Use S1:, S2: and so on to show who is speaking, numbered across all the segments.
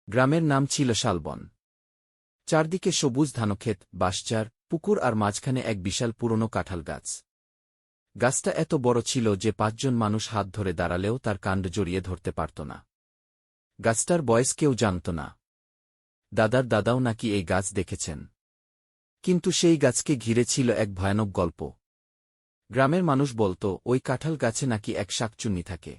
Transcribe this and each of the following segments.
S1: গ্রামের নাম ছিল শালবন। চারদিকে সবুজ ধানক্ষেত, বাঁশঝাড়, পুকুর আর মাঝখানে এক বিশাল পুরনো কাঁঠাল গাছ। গাছটা এত বড় ছিল যে ৫ জন মানুষ হাত ধরে দাঁড়ালেও তার কাণ্ড জড়িয়ে ধরতে পারত না। গাছটার বয়স কেউ জানত না। দাদার দাদাও নাকি এই গাছ দেখেছেন। কিন্তু সেই গাছকে ঘিরে ছিল এক ভয়ানক গল্প। গ্রামের মানুষ বলত ওই কাঁঠাল গাছে নাকি এক শাকচুন্নি থাকে।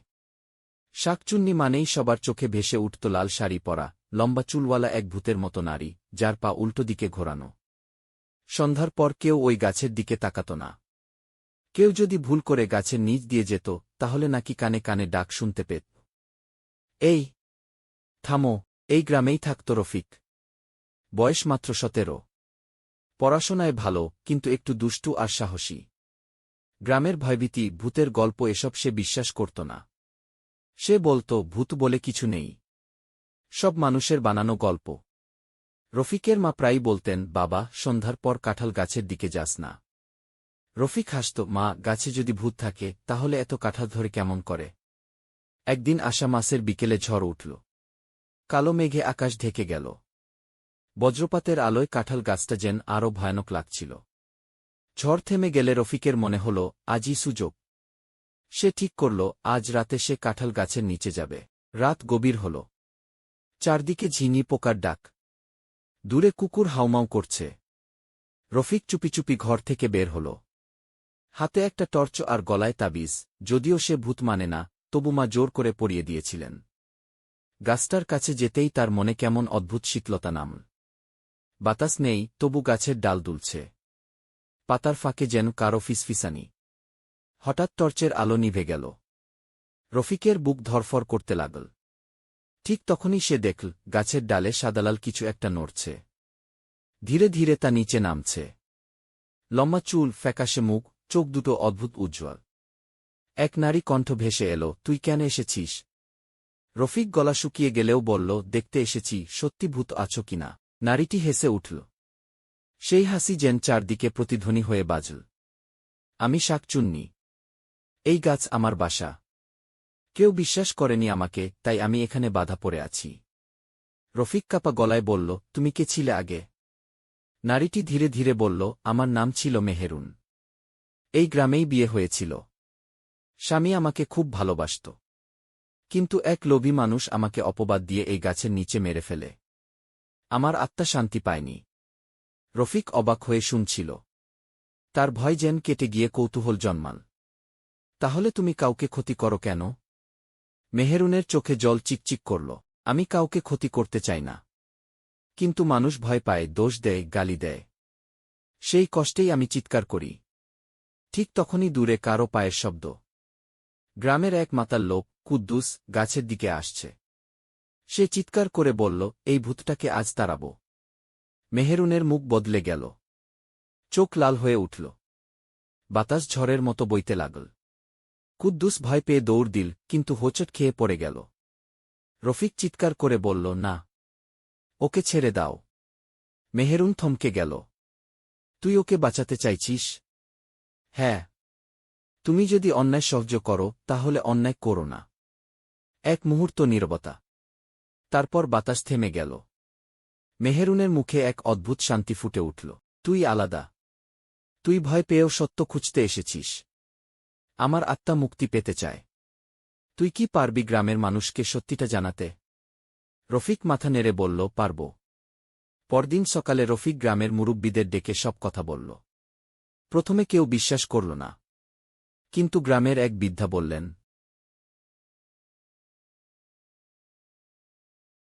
S1: শাকচুন্নি মানেই সবার চোখে ভেসে উঠত লাল শাড়ি পরা, লম্বা চুলওয়ালা এক ভূতের মতো নারী, যার পা উল্টো দিকে ঘোরানো। সন্ধ্যার পর কেউ ওই গাছের দিকে তাকাত না। কেউ যদি ভুল করে গাছের নিচ দিয়ে যেত, তাহলে নাকি কানে কানে ডাক শুনতে পেত, এই থামো। এই গ্রামেই থাকত রফিক। বয়স মাত্র ১৭। পড়াশোনায় ভালো, কিন্তু একটু দুষ্টু আর সাহসী। গ্রামের ভয়ভীতি, ভূতের গল্প এসব সে বিশ্বাস করত না। সে বলত ভূত বলে কিছু নেই, সব মানুষের বানানো গল্প। রফিকের মা প্রায়ই বলতেন, বাবা, সন্ধ্যার পর কাঁঠাল গাছের দিকে যাস না। রফিক হাসত, মা, গাছে যদি ভূত থাকে তাহলে এত কাঁঠাল ধরে কেমন করে? একদিন আষাঢ় মাসের বিকেলে ঝড় উঠল। কালো মেঘে আকাশ ঢেকে গেল। বজ্রপাতের আলোয় কাঁঠাল গাছটা যেন আরও ভয়ানক লাগছিল। ঝড় থেমে গেলে রফিকের মনে হল, আজই সুযোগ। সে ঠিক করল, আজ রাতে সে কাঁঠাল গাছের নিচে যাবে। রাত গভীর হল। চারদিকে ঝিনি পোকার ডাক। দূরে কুকুর হাউমাউ করছে। রফিক চুপি চুপি ঘর থেকে বের হল। হাতে একটা টর্চ আর গলায় তাবিজ। যদিও সে ভূত মানে না, তবু মা জোর করে পরিয়ে দিয়েছিলেন। গাছটার কাছে যেতেই তার মনে কেমন অদ্ভুত শীতলতা নামল। বাতাস নেই, তবু গাছের ডাল দুলছে। পাতার ফাঁকে যেন কারো ফিসফিসানি। হঠাৎ টর্চের আলো নিভে গেল। রফিকের বুক ধরফর করতে লাগল। ঠিক তখনই সে দেখল, গাছের ডালে সাদালাল কিছু একটা নড়ছে। ধীরে ধীরে তা নিচে নামছে। লম্বা চুল, ফ্যাকাশে মুখ, চোখ দুটো অদ্ভুত উজ্জ্বল। এক নারী কণ্ঠ ভেসে এল, তুই কেন এসেছিস? রফিক গলা শুকিয়ে গেলেও বলল, দেখতে এসেছি সত্যি ভূত আছো কিনা। নারীটি হেসে উঠল। সেই হাসি যেন চারদিকে প্রতিধ্বনি হয়ে বাজল। আমি শাকচুন্নি। এই গাছ আমার বাসা। কেউ বিশ্বাস করেনি আমাকে, তাই আমি এখানে বাধা পড়ে আছি। রফিক কাপা গলায় বলল, তুমি কে ছিলে আগে? নারীটি ধীরে ধীরে বলল, আমার নাম ছিল মেহেরুন। এই গ্রামেই বিয়ে হয়েছিল। স্বামী আমাকে খুব ভালোবাসত। কিন্তু এক লোভী মানুষ আমাকে অপবাদ দিয়ে এই গাছের নিচে মেরে ফেলে। আমার আত্মা শান্তি পায়নি। রফিক অবাক হয়ে শুনছিল। তার ভয় যেন কেটে গিয়ে কৌতূহল জন্মাল। তাহলে তুমি কাউকে ক্ষতি করো কেন? মেহেরুনের চোখে জল চিকচিক করল। আমি কাউকে ক্ষতি করতে চাই না। কিন্তু মানুষ ভয় পায়, দোষ দেয়, গালি দেয়। সেই কষ্টেই আমি চিৎকার করি। ঠিক তখনই দূরে কারো পায়ের শব্দ। গ্রামের এক মাতাল লোক, কুদ্দুস, গাছের দিকে আসছে। সে চিৎকার করে বলল, এই ভূতটাকে আজ তাড়াব। মেহেরুনের মুখ বদলে গেল। চোখ লাল হয়ে উঠল। বাতাস ঝড়ের মতো বইতে লাগল। কুদ্দুস ভয় পেয়ে দৌড় দিল, কিন্তু হোঁচট খেয়ে পড়ে গেল। রফিক চিৎকার করে বলল, না, ওকে ছেড়ে দাও। মেহেরুন থমকে গেল। তুই ওকে বাঁচাতে চাইছিস? হ্যাঁ। তুমি যদি অন্যায় সহ্য করো, তাহলে অন্যায় করো না। এক মুহূর্ত নীরবতা। তারপর বাতাস থেমে গেল। মেহেরুনের মুখে এক অদ্ভুত শান্তি ফুটে উঠল। তুই আলাদা। তুই ভয় পেয়েও সত্য খুঁজতে এসেছিস। আমার আত্মা মুক্তি পেতে চায়। তুই কি পারবি গ্রামের মানুষকে সত্যিটা জানাতে? রফিক মাথা নেড়ে বলল, পারব। পরদিন সকালে রফিক গ্রামের মুরব্বিদের ডেকে সব কথা বলল। প্রথমে কেউ বিশ্বাস করল না। কিন্তু গ্রামের এক বৃদ্ধা বললেন,